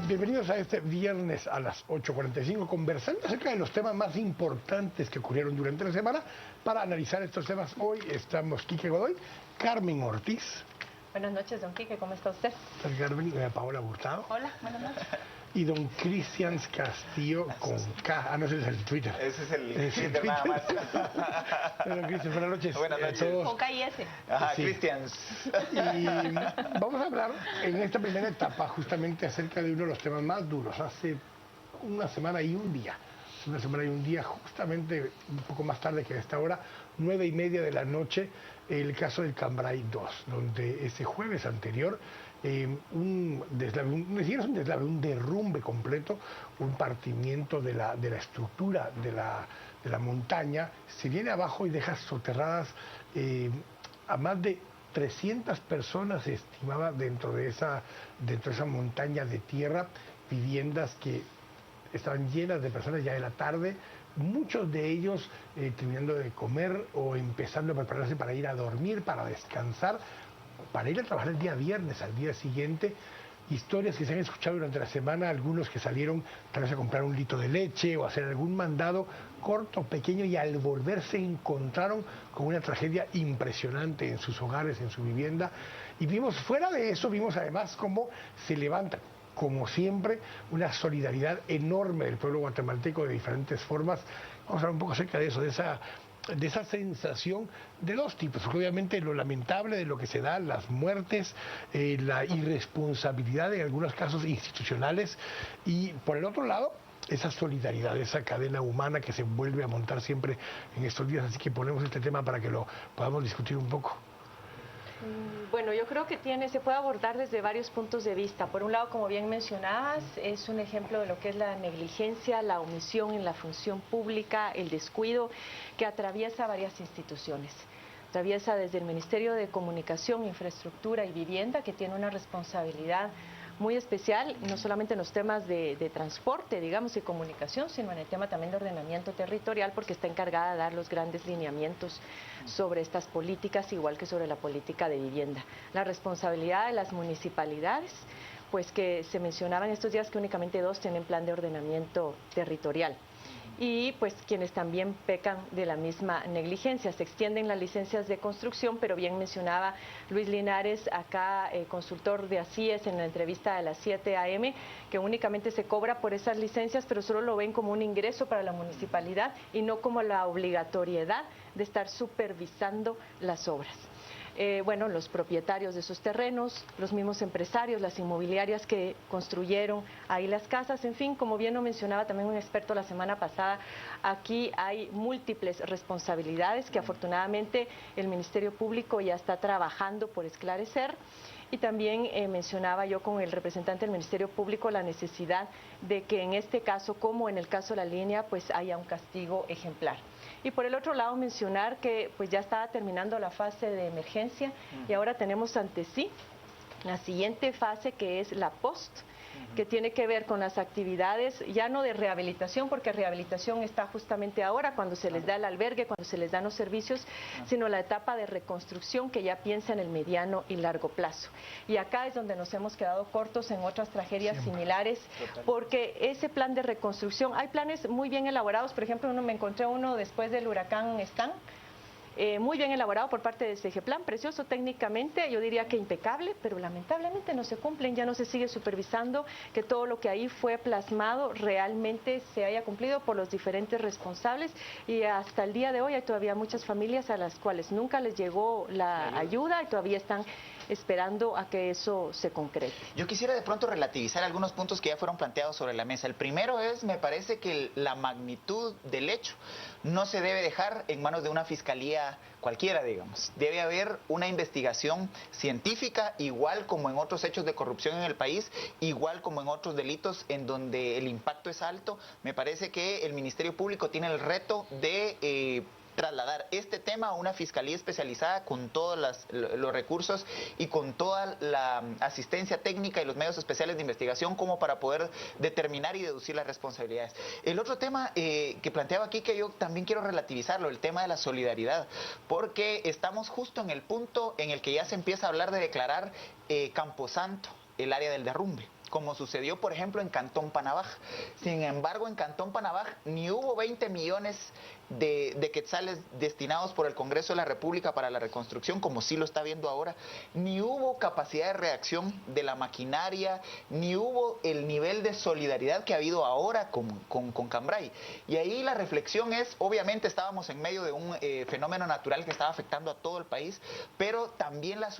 Bienvenidos a este viernes a las 8:45, conversando acerca de los temas más importantes que ocurrieron durante la semana. Para analizar estos temas, hoy estamos Quique Godoy, Carmen Ortiz. Buenas noches, don Quique, ¿cómo está usted? Carmen, Paola Hurtado. Hola, buenas noches. Y don Cristian Castillo con K. Ah, no, ese es el Twitter. Ese es el Twitter nada más. Don Cristian, buenas noches. Buenas noches. Todos. Con K y S. Ajá, Sí. Cristians. Y vamos a hablar en esta primera etapa justamente acerca de uno de los temas más duros. Hace una semana y un día. Justamente un poco más tarde que a esta hora, 9:30 de la noche, el caso del Cambrai 2, donde ese jueves anterior un derrumbe completo, un partimiento de la estructura de la montaña, se viene abajo y deja soterradas a más de 300 personas, se estimaba, dentro de esa montaña de tierra, viviendas que estaban llenas de personas ya de la tarde, muchos de ellos terminando de comer o empezando a prepararse para ir a dormir, para descansar, para ir a trabajar el día viernes, al día siguiente. Historias que se han escuchado durante la semana, algunos que salieron tal vez a comprar un litro de leche o hacer algún mandado corto, pequeño, y al volver se encontraron con una tragedia impresionante en sus hogares, en su vivienda. Y fuera de eso, vimos además cómo se levantan, como siempre, una solidaridad enorme del pueblo guatemalteco de diferentes formas. Vamos a hablar un poco acerca de eso, de esa sensación de dos tipos. Obviamente lo lamentable de lo que se da, las muertes, la irresponsabilidad en algunos casos institucionales, y por el otro lado, esa solidaridad, esa cadena humana que se vuelve a montar siempre en estos días. Así que ponemos este tema para que lo podamos discutir un poco. Bueno, yo creo que se puede abordar desde varios puntos de vista. Por un lado, como bien mencionabas, es un ejemplo de lo que es la negligencia, la omisión en la función pública, el descuido que atraviesa varias instituciones. Atraviesa desde el Ministerio de Comunicación, Infraestructura y Vivienda, que tiene una responsabilidad muy especial, no solamente en los temas de transporte, digamos, y comunicación, sino en el tema también de ordenamiento territorial, porque está encargada de dar los grandes lineamientos sobre estas políticas, igual que sobre la política de vivienda. La responsabilidad de las municipalidades, pues que se mencionaba en estos días que únicamente 2 tienen plan de ordenamiento territorial. Y pues quienes también pecan de la misma negligencia. Se extienden las licencias de construcción, pero bien mencionaba Luis Linares, acá consultor de ACIES, en la entrevista de las 7 a.m., que únicamente se cobra por esas licencias, pero solo lo ven como un ingreso para la municipalidad y no como la obligatoriedad de estar supervisando las obras. Bueno, los propietarios de esos terrenos, los mismos empresarios, las inmobiliarias que construyeron ahí las casas, en fin, como bien lo mencionaba también un experto la semana pasada, aquí hay múltiples responsabilidades que afortunadamente el Ministerio Público ya está trabajando por esclarecer. Y también mencionaba yo con el representante del Ministerio Público la necesidad de que en este caso, como en el caso de la línea, pues haya un castigo ejemplar. Y por el otro lado mencionar que pues ya estaba terminando la fase de emergencia y ahora tenemos ante sí la siguiente fase, que es la post, que tiene que ver con las actividades, ya no de rehabilitación, porque rehabilitación está justamente ahora, cuando se les da el albergue, cuando se les dan los servicios, sino la etapa de reconstrucción que ya piensa en el mediano y largo plazo. Y acá es donde nos hemos quedado cortos en otras tragedias similares, porque ese plan de reconstrucción, hay planes muy bien elaborados. Por ejemplo, me encontré uno después del huracán Stan, muy bien elaborado por parte de Segeplan, precioso técnicamente, yo diría que impecable, pero lamentablemente no se cumplen, ya no se sigue supervisando que todo lo que ahí fue plasmado realmente se haya cumplido por los diferentes responsables, y hasta el día de hoy hay todavía muchas familias a las cuales nunca les llegó la ayuda y todavía están esperando a que eso se concrete. Yo quisiera de pronto relativizar algunos puntos que ya fueron planteados sobre la mesa. El primero es, me parece que la magnitud del hecho no se debe dejar en manos de una fiscalía cualquiera, digamos. Debe haber una investigación científica, igual como en otros hechos de corrupción en el país, igual como en otros delitos en donde el impacto es alto. Me parece que el Ministerio Público tiene el reto de trasladar este tema a una fiscalía especializada con todos los recursos y con toda la asistencia técnica y los medios especiales de investigación como para poder determinar y deducir las responsabilidades. El otro tema que planteaba aquí, que yo también quiero relativizarlo, el tema de la solidaridad, porque estamos justo en el punto en el que ya se empieza a hablar de declarar Camposanto el área del derrumbe. como sucedió, por ejemplo, en Cantón Panabaj. Sin embargo, en Cantón Panabaj ni hubo 20 millones de quetzales destinados por el Congreso de la República para la reconstrucción, como sí lo está viendo ahora, ni hubo capacidad de reacción de la maquinaria, ni hubo el nivel de solidaridad que ha habido ahora con Cambrai. Y ahí la reflexión es, obviamente estábamos en medio de un fenómeno natural que estaba afectando a todo el país, pero también la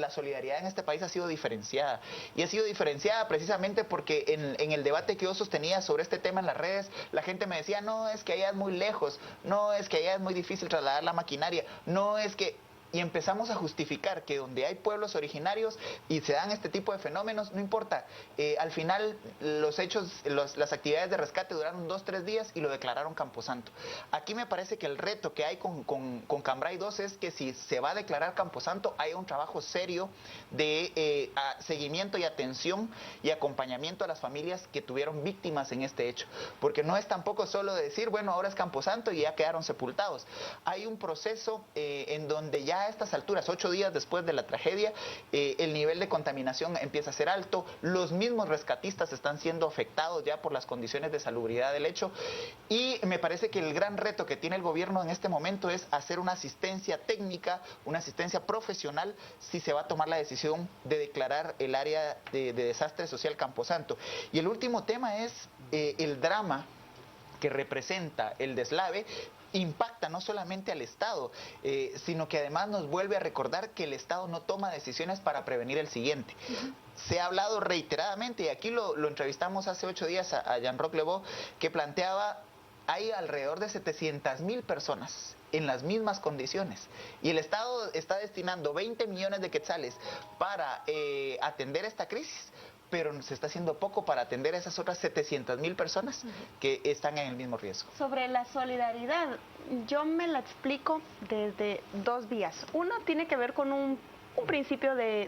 solidaridad en este país ha sido diferenciada. Y ha sido diferenciada precisamente porque en el debate que yo sostenía sobre este tema en las redes, la gente me decía, no, es que allá es muy lejos, no, es que allá es muy difícil trasladar la maquinaria, no, es que... Y empezamos a justificar que donde hay pueblos originarios y se dan este tipo de fenómenos, no importa. Al final los hechos, las actividades de rescate duraron 2-3 días y lo declararon Camposanto. Aquí me parece que el reto que hay con Cambrai 2 es que si se va a declarar Camposanto, haya un trabajo serio de seguimiento y atención y acompañamiento a las familias que tuvieron víctimas en este hecho. Porque no es tampoco solo decir, bueno, ahora es Camposanto y ya quedaron sepultados. Hay un proceso en donde ya a estas alturas, 8 días después de la tragedia, el nivel de contaminación empieza a ser alto, los mismos rescatistas están siendo afectados ya por las condiciones de salubridad del hecho, y me parece que el gran reto que tiene el gobierno en este momento es hacer una asistencia técnica, una asistencia profesional, si se va a tomar la decisión de declarar el área de desastre social Camposanto. Y el último tema es el drama que representa el deslave. Impacta no solamente al Estado, sino que además nos vuelve a recordar que el Estado no toma decisiones para prevenir el siguiente. Se ha hablado reiteradamente, y aquí lo entrevistamos hace 8 días a Jean-Roch Lebow, que planteaba, hay alrededor de 700,000 personas en las mismas condiciones, y el Estado está destinando 20 millones de quetzales para atender esta crisis, pero se está haciendo poco para atender a esas otras 700,000 personas que están en el mismo riesgo. Sobre la solidaridad, yo me la explico desde 2 vías. Uno tiene que ver con un principio de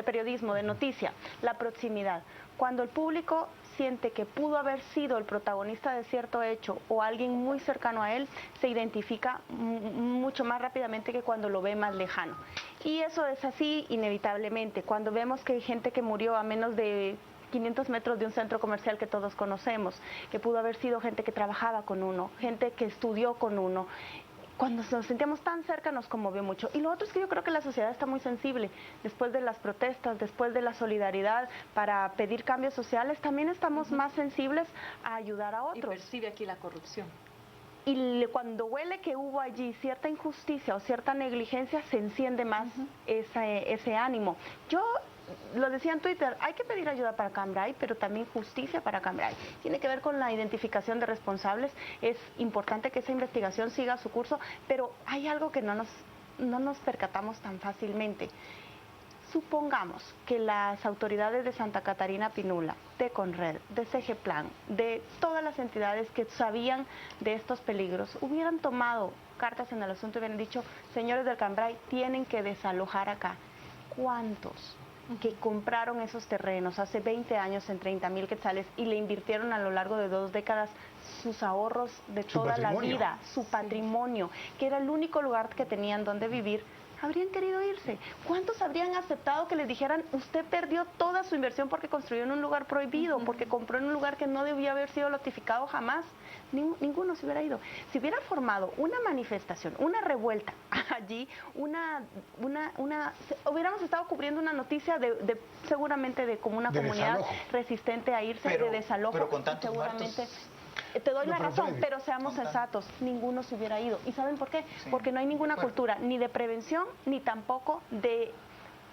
periodismo, de noticia, la proximidad. Cuando el público siente que pudo haber sido el protagonista de cierto hecho o alguien muy cercano a él, se identifica mucho más rápidamente que cuando lo ve más lejano. Y eso es así inevitablemente. Cuando vemos que hay gente que murió a menos de 500 metros de un centro comercial que todos conocemos, que pudo haber sido gente que trabajaba con uno, gente que estudió con uno, cuando nos sentíamos tan cerca nos conmovió mucho. Y lo otro es que yo creo que la sociedad está muy sensible. Después de las protestas, después de la solidaridad para pedir cambios sociales, también estamos más sensibles a ayudar a otros. Y percibe aquí la corrupción. Y cuando huele que hubo allí cierta injusticia o cierta negligencia, se enciende más ese ánimo. Yo lo decía en Twitter, hay que pedir ayuda para Cambrai, pero también justicia para Cambrai. Tiene que ver con la identificación de responsables. Es importante que esa investigación siga su curso, pero hay algo que no nos percatamos tan fácilmente. Supongamos que las autoridades de Santa Catarina Pinula, de Conred, de CGPlan, de todas las entidades que sabían de estos peligros, hubieran tomado cartas en el asunto y hubieran dicho, señores del Cambrai, tienen que desalojar acá. ¿Cuántos que compraron esos terrenos hace 20 años en 30,000 quetzales y le invirtieron a lo largo de 2 décadas sus ahorros de toda la vida, su patrimonio, que era el único lugar que tenían donde vivir, habrían querido irse? ¿Cuántos habrían aceptado que les dijeran, usted perdió toda su inversión porque construyó en un lugar prohibido, porque compró en un lugar que no debía haber sido notificado jamás? Ninguno se hubiera ido. Si hubiera formado una manifestación, una revuelta allí, hubiéramos estado cubriendo una noticia seguramente de como una comunidad resistente a irse, de desalojo, pero con tantos seguramente muertos. Te doy la razón, pero seamos sensatos, ninguno se hubiera ido. ¿Y saben por qué? Sí. Porque no hay ninguna cultura ni de prevención ni tampoco de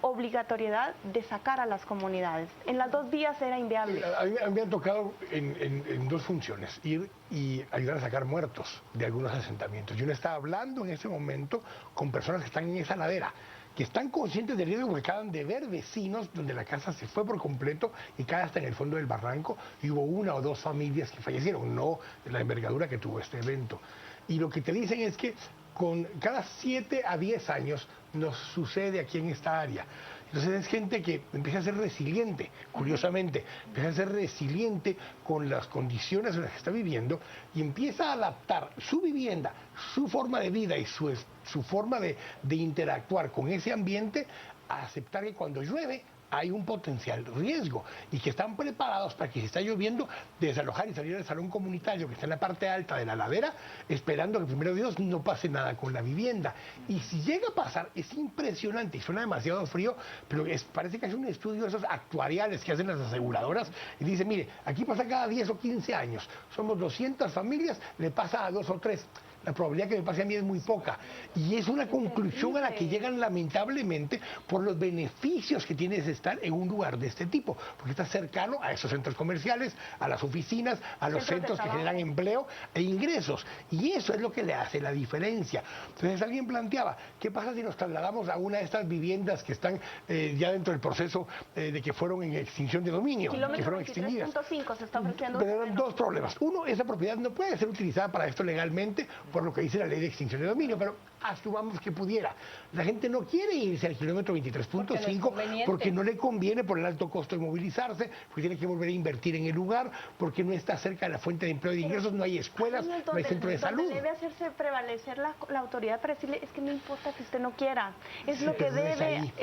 obligatoriedad de sacar a las comunidades. En las 2 vías era inviable. A mí me han tocado en 2 funciones, ir y ayudar a sacar muertos de algunos asentamientos. Yo no estaba hablando en ese momento con personas que están en esa ladera, que están conscientes del riesgo, porque acaban de ver vecinos donde la casa se fue por completo y cae hasta en el fondo del barranco, y hubo 1 o 2 familias que fallecieron, no la envergadura que tuvo este evento. Y lo que te dicen es que con cada 7 a 10 años nos sucede aquí en esta área. Entonces es gente que empieza a ser resiliente, curiosamente, empieza a ser resiliente con las condiciones en las que está viviendo y empieza a adaptar su vivienda, su forma de vida y su forma de interactuar con ese ambiente, a aceptar que cuando llueve hay un potencial riesgo y que están preparados para que si está lloviendo desalojar y salir del salón comunitario que está en la parte alta de la ladera, esperando que primero Dios no pase nada con la vivienda. Y si llega a pasar, es impresionante y suena demasiado frío, pero parece que es un estudio de esos actuariales que hacen las aseguradoras y dice, mire, aquí pasa cada 10 o 15 años, somos 200 familias, le pasa a 2 o 3. La probabilidad que me pase a mí es muy poca. Y es una conclusión a la que llegan lamentablemente por los beneficios que tienes de estar en un lugar de este tipo. Porque estás cercano a esos centros comerciales, a las oficinas, a los centros que generan empleo e ingresos. Y eso es lo que le hace la diferencia. Entonces alguien planteaba, ¿qué pasa si nos trasladamos a una de estas viviendas que están ya dentro del proceso de que fueron en extinción de dominio? Que fueron extinguidas. 23.5 se está ofreciendo. Pero eran dos problemas. Uno, esa propiedad no puede ser utilizada para esto legalmente, por lo que dice la ley de extinción de dominio, pero asumamos que pudiera. La gente no quiere irse al kilómetro 23.5 porque no le conviene por el alto costo de movilizarse, porque tiene que volver a invertir en el lugar, porque no está cerca de la fuente de empleo y de ingresos, no hay escuelas, no hay centro de salud. Debe hacerse prevalecer la autoridad para decirle, es que no importa que usted no quiera, es lo que debe,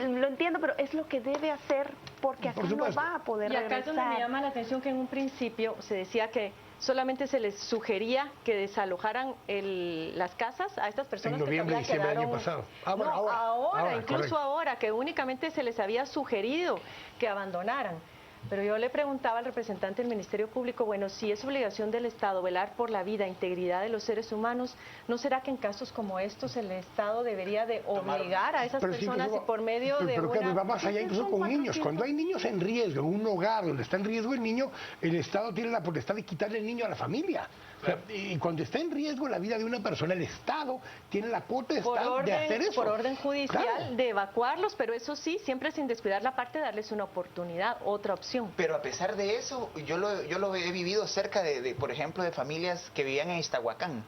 lo entiendo, pero es lo que debe hacer porque acá no va a poder regresar. Y acá es donde me llama la atención que en un principio se decía que solamente se les sugería que desalojaran las casas a estas personas en noviembre, que todavía diciembre quedaron... del año pasado. Ahora, incluso correcto. ahora, que únicamente se les había sugerido que abandonaran. Pero yo le preguntaba al representante del Ministerio Público, bueno, si es obligación del Estado velar por la vida e integridad de los seres humanos, ¿no será que en casos como estos el Estado debería de obligar a esas personas y por medio de pero una... va más allá incluso con niños. Cuando hay niños en riesgo, en un hogar donde está en riesgo el niño, el Estado tiene la potestad de quitarle el niño a la familia. Claro. O sea, y cuando está en riesgo la vida de una persona, el Estado tiene la potestad de hacer eso. Por orden judicial, claro, de evacuarlos, pero eso sí, siempre sin descuidar la parte de darles una oportunidad, otra opción. Pero a pesar de eso, yo lo he vivido cerca por ejemplo, de familias que vivían en Iztahuacán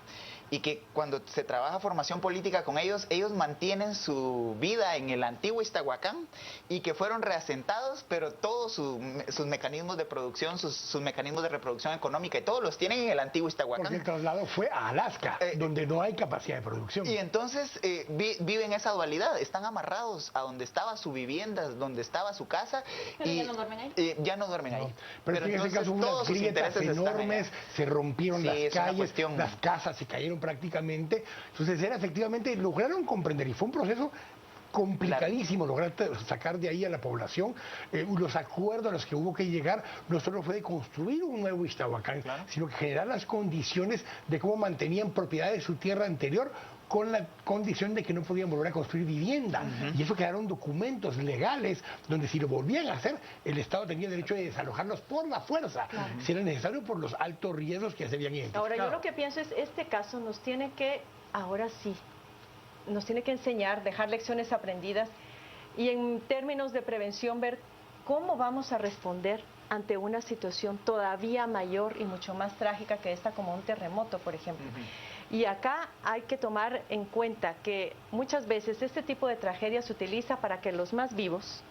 y que cuando se trabaja formación política con ellos, ellos mantienen su vida en el antiguo Iztahuacán y que fueron reasentados, pero todos sus mecanismos de producción, sus mecanismos de reproducción económica y todos los tienen en el antiguo Iztahuacán. Porque el traslado fue a Alaska, donde no hay capacidad de producción. Y entonces viven esa dualidad, están amarrados a donde estaba su vivienda, donde estaba su casa. Pero ya no duermen ahí. Ya no duermen ahí. Pero en ese caso hubo unas grietas enormes, se rompieron las calles, las casas se cayeron prácticamente. Entonces efectivamente lograron comprender y fue un proceso complicadísimo lograr sacar de ahí a la población. Los acuerdos a los que hubo que llegar no solo fue de construir un nuevo Iztahuacán, sino que generar las condiciones de cómo mantenían propiedad de su tierra anterior con la condición de que no podían volver a construir vivienda. Y eso quedaron documentos legales donde si lo volvían a hacer, el Estado tenía el derecho de desalojarlos por la fuerza, si era necesario por los altos riesgos que se habían identificado. Ahora, yo lo que pienso es, este caso nos tiene que, ahora sí, nos tiene que enseñar, dejar lecciones aprendidas y en términos de prevención ver cómo vamos a responder ante una situación todavía mayor y mucho más trágica que esta, como un terremoto, por ejemplo. Y acá hay que tomar en cuenta que muchas veces este tipo de tragedia se utiliza para que los más vivos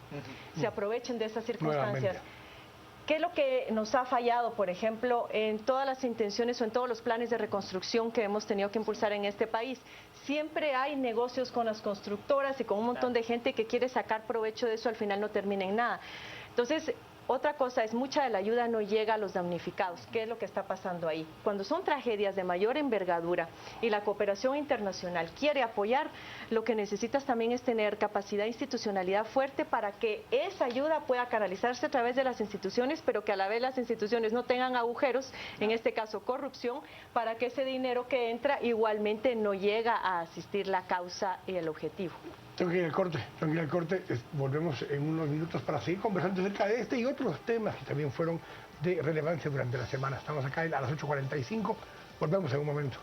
se aprovechen de esas circunstancias. Nuevamente. ¿Qué es lo que nos ha fallado, por ejemplo, en todas las intenciones o en todos los planes de reconstrucción que hemos tenido que impulsar en este país? Siempre hay negocios con las constructoras y con un montón de gente que quiere sacar provecho de eso, al final no termina en nada. Entonces, otra cosa es, mucha de la ayuda no llega a los damnificados. ¿Qué es lo que está pasando ahí? Cuando son tragedias de mayor envergadura y la cooperación internacional quiere apoyar, lo que necesitas también es tener capacidad e institucionalidad fuerte para que esa ayuda pueda canalizarse a través de las instituciones, pero que a la vez las instituciones no tengan agujeros, en este caso corrupción, para que ese dinero que entra igualmente no llega a asistir la causa y el objetivo. Tengo que ir al corte, volvemos en unos minutos para seguir conversando acerca de este y otros temas que también fueron de relevancia durante la semana. Estamos acá a las 8:45, volvemos en un momento.